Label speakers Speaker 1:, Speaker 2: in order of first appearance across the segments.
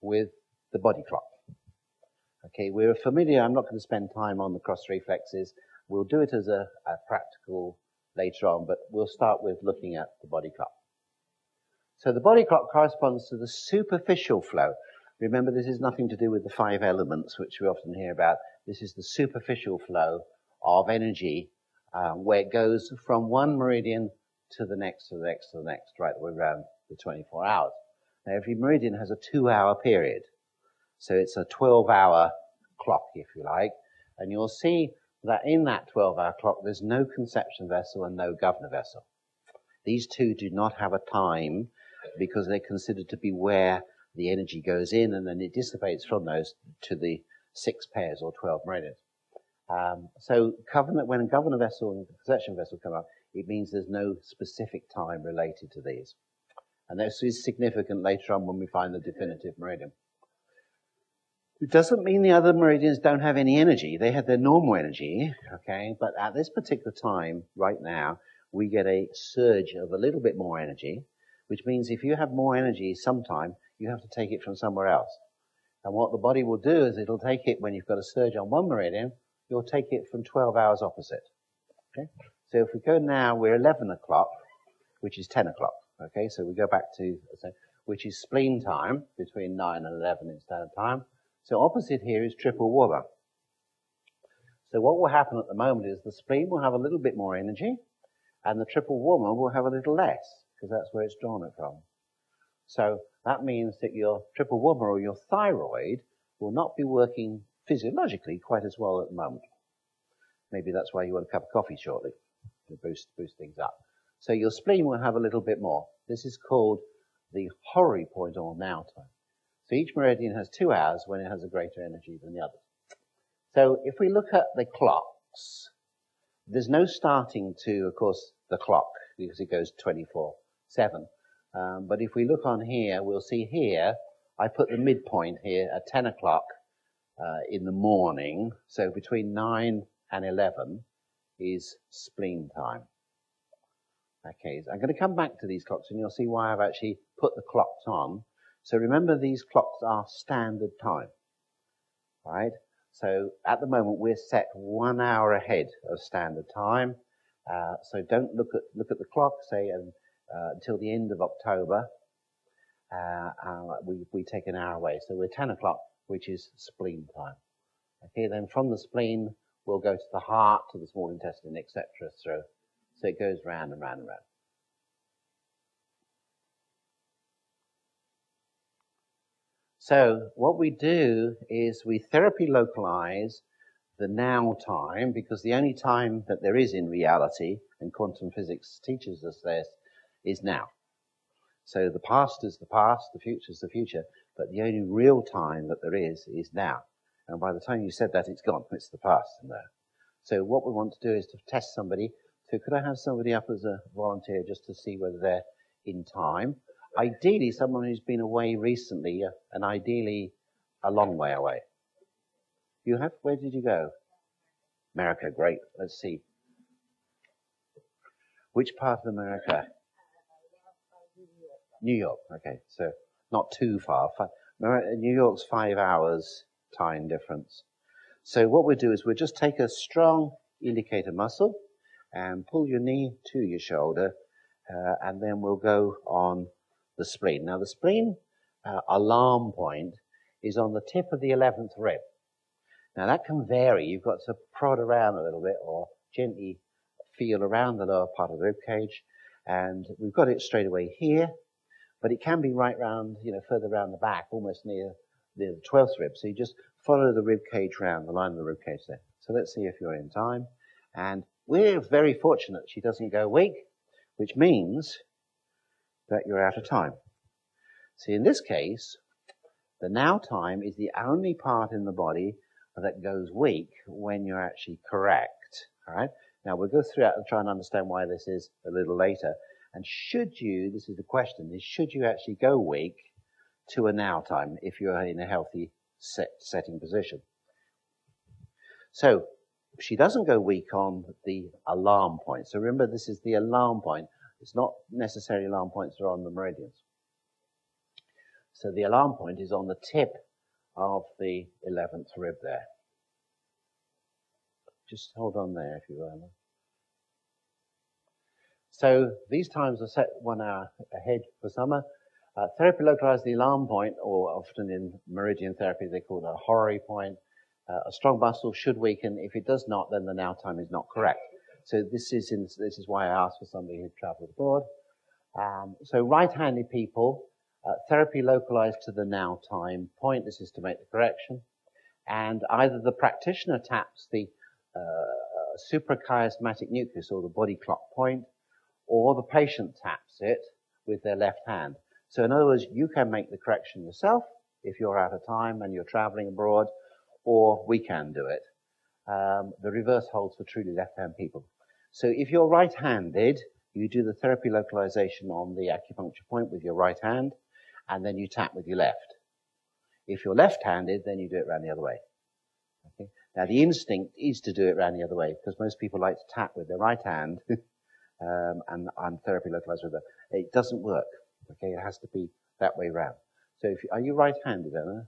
Speaker 1: with the body clock. Okay, we're familiar. I'm not going to spend time on the cross reflexes. We'll do it as a practical later on, but we'll start with looking at the body clock. So the body clock corresponds to the superficial flow. Remember, this is nothing to do with the 5 elements, which we often hear about. This is the superficial flow of energy, where it goes from one meridian to the next, to the next, to the next, right the way around the 24 hours. Now, every meridian has a 2-hour period. So it's a 12-hour clock, if you like. And you'll see that in that 12-hour clock, there's no conception vessel and no governor vessel. These two do not have a time because they're considered to be where the energy goes in and then it dissipates from those to the 6 pairs or 12 meridians. So when a governor vessel and conception vessel come up, it means there's no specific time related to these. And this is significant later on when we find the definitive meridian. It doesn't mean the other meridians don't have any energy. They have their normal energy, okay? But at this particular time, right now, we get a surge of a little bit more energy, which means if you have more energy sometime, you have to take it from somewhere else. And what the body will do is it'll take it, when you've got a surge on one meridian, you'll take it from 12 hours opposite, okay? So if we go now, we're 11 o'clock, which is 10 o'clock, okay? So we go back to, which is spleen time, between 9 and 11 in standard time. So opposite here is triple Wobber. So what will happen at the moment is the spleen will have a little bit more energy and the triple Wobber will have a little less because that's where it's drawn it from. So that means that your triple Wobber or your thyroid will not be working physiologically quite as well at the moment. Maybe that's why you want a cup of coffee shortly to boost things up. So your spleen will have a little bit more. This is called the Horry point or now time. So each meridian has 2 hours when it has a greater energy than the others. So if we look at the clocks, there's no starting to, of course, the clock because it goes 24/7. But if we look on here, we'll see here, I put the midpoint here at 10 o'clock in the morning. So between 9 and 11 is spleen time. Okay, so I'm going to come back to these clocks and you'll see why I've actually put the clocks on. So remember, these clocks are standard time, right? So at the moment, we're set 1 hour ahead of standard time. So don't look at the clock, say, until the end of October. We take an hour away. So we're 10 o'clock, which is spleen time. Okay, then from the spleen, we'll go to the heart, to the small intestine, etc. So it goes round and round and round. So what we do is we therapy localize the now time because the only time that there is in reality, and quantum physics teaches us this, is now. So the past is the past, the future is the future, but the only real time that there is now. And by the time you said that, it's gone. It's the past in there. So what we want to do is to test somebody. So could I have somebody up as a volunteer just to see whether they're in time? Ideally, someone who's been away recently, and ideally a long way away. You have? Where did you go? America, great. Let's see. Which part of America? New York, okay. So not too far. New York's 5 hours time difference. So what we'll do is we'll just take a strong indicator muscle and pull your knee to your shoulder, and then we'll go on the spleen. Now, the spleen alarm point is on the tip of the 11th rib. Now, that can vary. You've got to prod around a little bit or gently feel around the lower part of the rib cage. And we've got it straight away here, but it can be right round, further around the back, almost near the 12th rib. So you just follow the rib cage round, the line of the rib cage there. So let's see if you're in time. And we're very fortunate she doesn't go weak, which means that you're out of time. See, in this case, the now time is the only part in the body that goes weak when you're actually correct. All right? Now, we'll go through it and try and understand why this is a little later. And this is the question, is should you actually go weak to a now time if you're in a healthy setting position? So, she doesn't go weak on the alarm point. So remember, this is the alarm point. It's not necessarily alarm points are on the meridians. So the alarm point is on the tip of the 11th rib there. Just hold on there if you will. So these times are set 1 hour ahead for summer. Therapy localized the alarm point, or often in meridian therapy they call it a horary point. A strong muscle should weaken. If it does not, then the now time is not correct. So this is why I asked for somebody who traveled abroad. So right-handed people, therapy localized to the now time point. This is to make the correction. And either the practitioner taps the suprachiasmatic nucleus, or the body clock point, or the patient taps it with their left hand. So in other words, you can make the correction yourself if you're out of time and you're traveling abroad, or we can do it. The reverse holds for truly left-hand people. So if you're right-handed, you do the therapy localization on the acupuncture point with your right hand, and then you tap with your left. If you're left-handed, then you do it around the other way. Okay? Now, the instinct is to do it around the other way, because most people like to tap with their right hand and therapy localized with it. It doesn't work. Okay, it has to be that way round. So are you right-handed, Emma?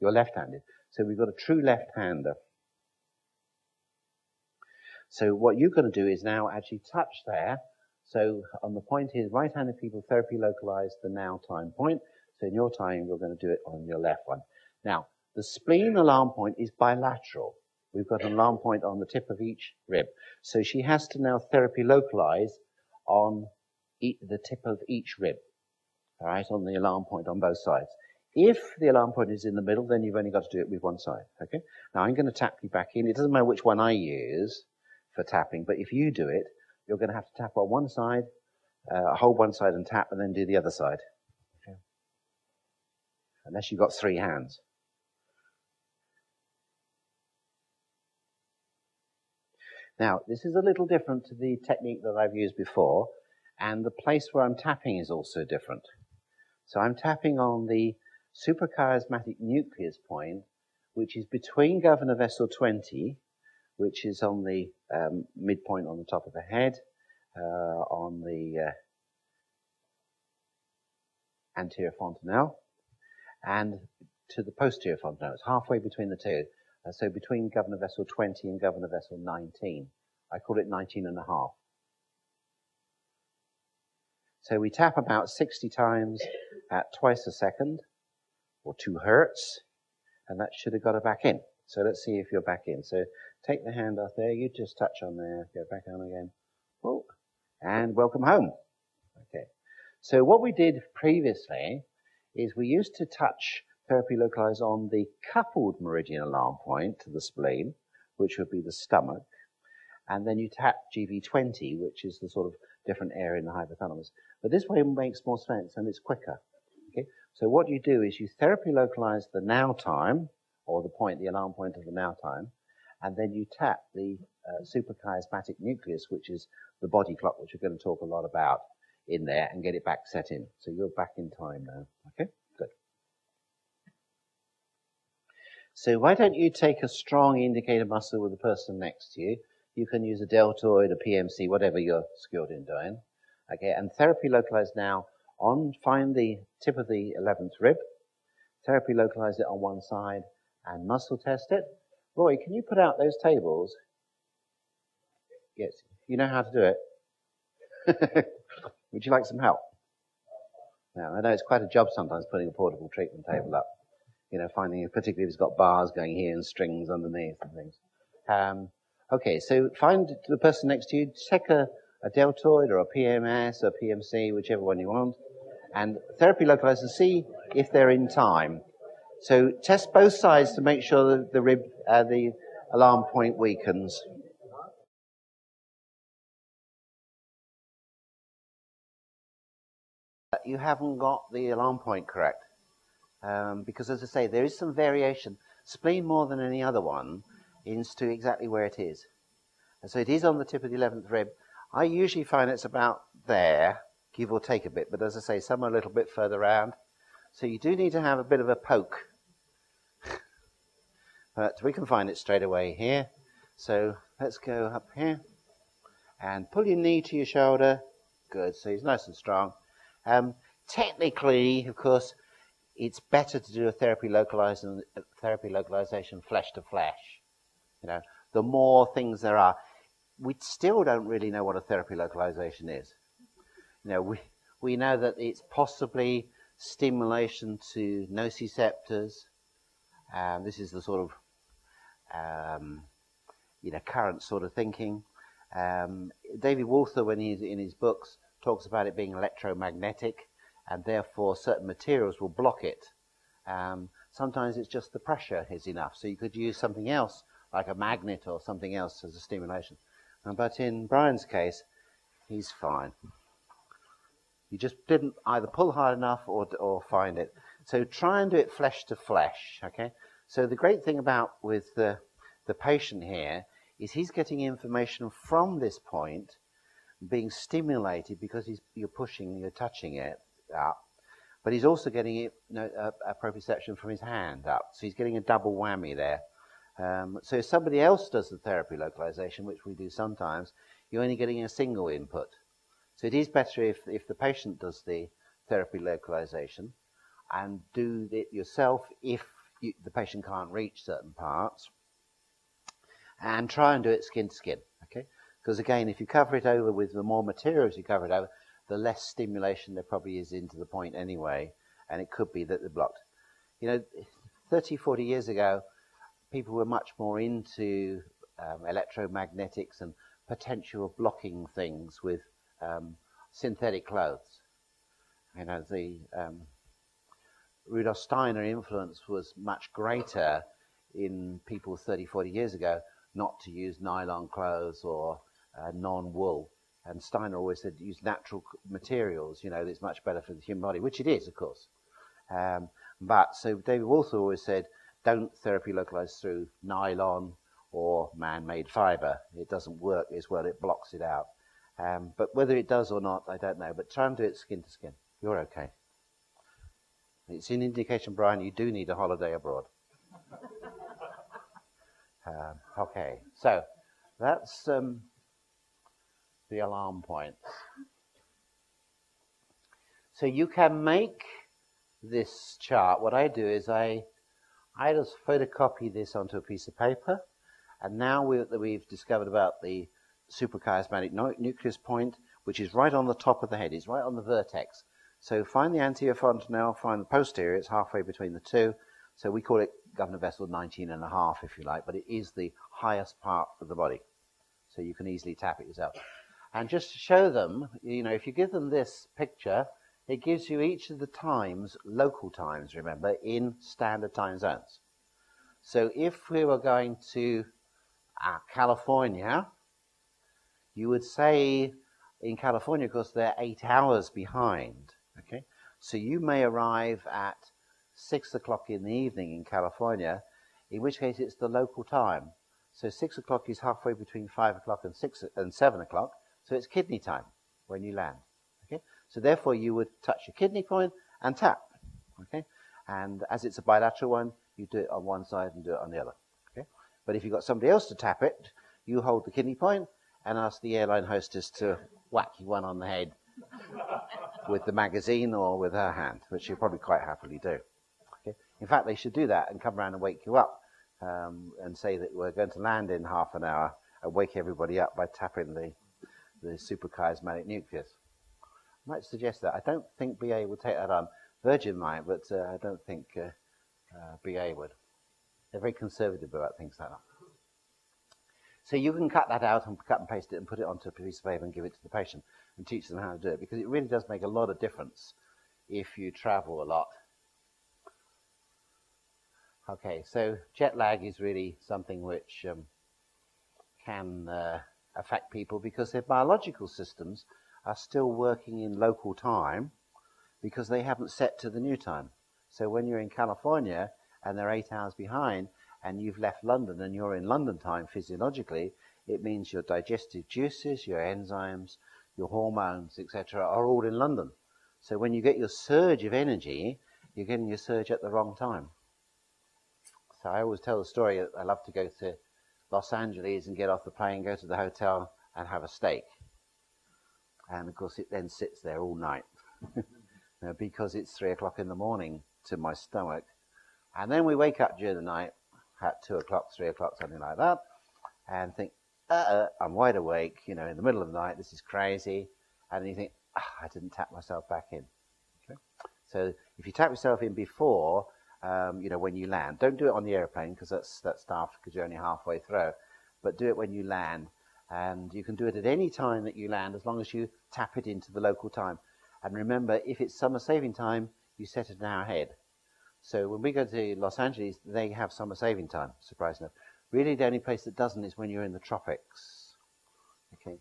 Speaker 1: You're left-handed. So we've got a true left-hander. So what you're going to do is now actually touch there. So on the point here, right-handed people, therapy localized the now time point. So in your time, we're going to do it on your left one. Now, the spleen alarm point is bilateral. We've got an alarm point on the tip of each rib. So she has to now therapy localize on the tip of each rib. All right, on the alarm point on both sides. If the alarm point is in the middle, then you've only got to do it with one side. Okay. Now I'm going to tap you back in. It doesn't matter which one I use for tapping, but if you do it, you're going to have to tap on one side, hold one side and tap, and then do the other side. Okay. Unless you've got 3 hands. Now, this is a little different to the technique that I've used before, and the place where I'm tapping is also different. So I'm tapping on the suprachiasmatic nucleus point, which is between governor vessel 20, which is on the midpoint on the top of the head, on the anterior fontanelle, and to the posterior fontanelle. It's halfway between the two. So between governor vessel 20 and governor vessel 19. I call it 19 and a half. So we tap about 60 times at twice a second, or 2 hertz, and that should have got her back in. So let's see if you're back in. So take the hand off there, you just touch on there, go back on again. Oh, and welcome home. Okay. So what we did previously is we used to touch therapy localized on the coupled meridian alarm point to the spleen, which would be the stomach, and then you tap GV20, which is the sort of different area in the hypothalamus. But this way makes more sense and it's quicker. Okay? So what you do is you therapy localize the now time, or the point, the alarm point of the now time, and then you tap the suprachiasmatic nucleus, which is the body clock, which we're going to talk a lot about in there, and get it back set in. So you're back in time now. Okay? Good. So why don't you take a strong indicator muscle with the person next to you? You can use a deltoid, a PMC, whatever you're skilled in doing. Okay, and therapy localized now find the tip of the 11th rib, therapy localize it on one side, and muscle test it. Roy, can you put out those tables? Yes, you know how to do it. Would you like some help? Now, I know it's quite a job sometimes putting a portable treatment table up. You know, finding, particularly if it's got bars going here and strings underneath and things. Okay, so find the person next to you, take a deltoid or a PMS or PMC, whichever one you want, and therapy localize and see if they're in time. So test both sides to make sure that the alarm point weakens. You haven't got the alarm point correct. Because as I say, there is some variation. Spleen more than any other one is to exactly where it is. And so it is on the tip of the 11th rib. I usually find it's about there, give or take a bit, but as I say, some are a little bit further around. So you do need to have a bit of a poke. But we can find it straight away here. So let's go up here and pull your knee to your shoulder. Good, so he's nice and strong. Technically, of course, it's better to do a therapy localization flesh to flesh. The more things there are, we still don't really know what a therapy localization is. We know that it's possibly stimulation to nociceptors. This is the sort of current sort of thinking. David Walther, when he's in his books, talks about it being electromagnetic, and therefore certain materials will block it. Sometimes it's just the pressure is enough, so you could use something else, like a magnet or something else, as a stimulation. But in Brian's case, he's fine. You just didn't either pull hard enough or find it. So try and do it flesh to flesh, okay? So the great thing about with the patient here is he's getting information from this point, being stimulated because you're pushing, you're touching it up, but he's also getting it, a proprioception from his hand up. So he's getting a double whammy there. So if somebody else does the therapy localization, which we do sometimes, you're only getting a single input. So it is better if the patient does the therapy localization and do it yourself if the patient can't reach certain parts, and try and do it skin to skin, okay? Because again, if you cover it over with the more materials you cover it over, the less stimulation there probably is into the point anyway, and it could be that they're blocked. 30, 40 years ago, people were much more into electromagnetics and potential of blocking things with synthetic clothes. The Rudolf Steiner influence was much greater in people 30, 40 years ago not to use nylon clothes or non-wool. And Steiner always said use natural materials, it's much better for the human body, which it is, of course. But so David Walther always said, don't therapy localize through nylon or man-made fiber. It doesn't work as well, it blocks it out. But whether it does or not, I don't know. But try and do it skin to skin. You're okay. It's an indication, Brian, you do need a holiday abroad. Okay, so that's the alarm points. So you can make this chart. What I do is I just photocopy this onto a piece of paper, and now we've discovered about the suprachiasmatic nucleus point, which is right on the top of the head. It's right on the vertex. So find the anterior fontanelle, find the posterior. It's halfway between the two. So we call it governor vessel 19.5, if you like, but it is the highest part of the body. So you can easily tap it yourself. And just to show them, if you give them this picture, it gives you each of the times, local times, remember, in standard time zones. So if we were going to California, you would say in California, because they're 8 hours behind, okay? So you may arrive at 6 o'clock in the evening in California, in which case it's the local time. So 6 o'clock is halfway between 5 o'clock and 7 o'clock, so it's kidney time when you land, okay? So therefore you would touch your kidney point and tap, okay? And as it's a bilateral one, you do it on one side and do it on the other, okay? But if you've got somebody else to tap it, you hold the kidney point and ask the airline hostess to whack you one on the head with the magazine or with her hand, which she'll probably quite happily do. Okay? In fact, they should do that and come around and wake you up and say that we're going to land in half an hour and wake everybody up by tapping the suprachiasmatic nucleus. I might suggest that. I don't think BA would take that on. Virgin might, but I don't think BA would. They're very conservative about things like that. So you can cut that out and cut and paste it and put it onto a piece of paper and give it to the patient and teach them how to do it, because it really does make a lot of difference if you travel a lot. Okay, so jet lag is really something which can affect people because their biological systems are still working in local time because they haven't set to the new time. So when you're in California and they're 8 hours behind, and you've left London and you're in London time physiologically, it means your digestive juices, your enzymes, your hormones, etc. are all in London. So when you get your surge of energy, you're getting your surge at the wrong time. So I always tell the story that I love to go to Los Angeles and get off the plane, go to the hotel and have a steak. And of course it then sits there all night because it's 3 o'clock in the morning to my stomach. And then we wake up during the night at 2 o'clock, 3 o'clock, something like that, and think, I'm wide awake, in the middle of the night, this is crazy. And then you think, I didn't tap myself back in. Okay? So if you tap yourself in before, when you land, don't do it on the airplane because that's daft because you're only halfway through, but do it when you land. And you can do it at any time that you land as long as you tap it into the local time. And remember, if it's summer saving time, you set it an hour ahead. So when we go to Los Angeles, they have summer saving time, surprisingly enough. Really, the only place that doesn't is when you're in the tropics, okay?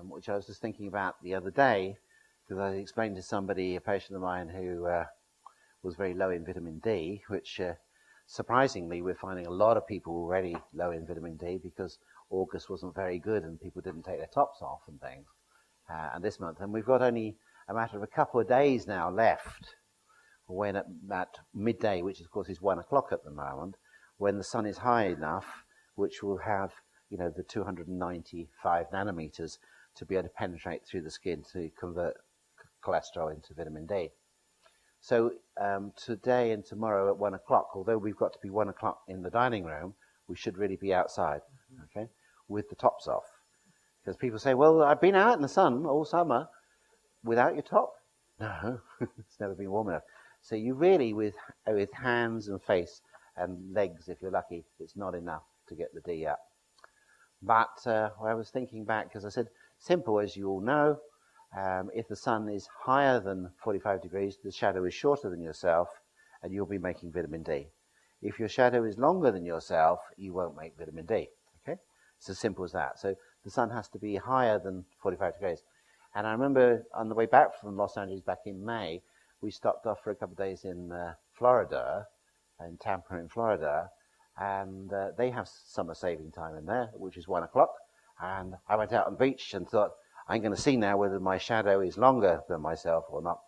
Speaker 1: Which I was just thinking about the other day, because I explained to somebody, a patient of mine who was very low in vitamin D, which surprisingly, we're finding a lot of people already low in vitamin D because August wasn't very good and people didn't take their tops off and things. And this month, and we've got only a matter of a couple of days now left when at midday, which of course is 1 o'clock at the moment, when the sun is high enough, which will have, the 295 nanometers to be able to penetrate through the skin to convert cholesterol into vitamin D. So today and tomorrow at 1 o'clock, although we've got to be 1 o'clock in the dining room, we should really be outside, okay, with the tops off. Because people say, well, I've been out in the sun all summer without your top. No, it's never been warm enough. So you really, with hands and face and legs, if you're lucky, it's not enough to get the D up. But I was thinking back, because I said, simple, as you all know, if the sun is higher than 45 degrees, the shadow is shorter than yourself, and you'll be making vitamin D. If your shadow is longer than yourself, you won't make vitamin D. Okay? It's as simple as that. So the sun has to be higher than 45 degrees. And I remember on the way back from Los Angeles back in May, we stopped off for a couple of days in Florida, in Tampa in Florida, and they have summer saving time in there, which is 1 o'clock. And I went out on the beach and thought, I'm going to see now whether my shadow is longer than myself or not.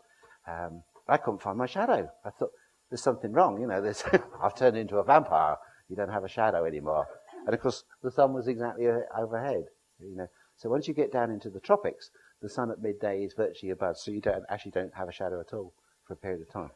Speaker 1: I couldn't find my shadow. I thought, there's something wrong, I've turned into a vampire. You don't have a shadow anymore. And of course, the sun was exactly overhead, So once you get down into the tropics, the sun at midday is virtually above, so you don't have a shadow at all for a period of time.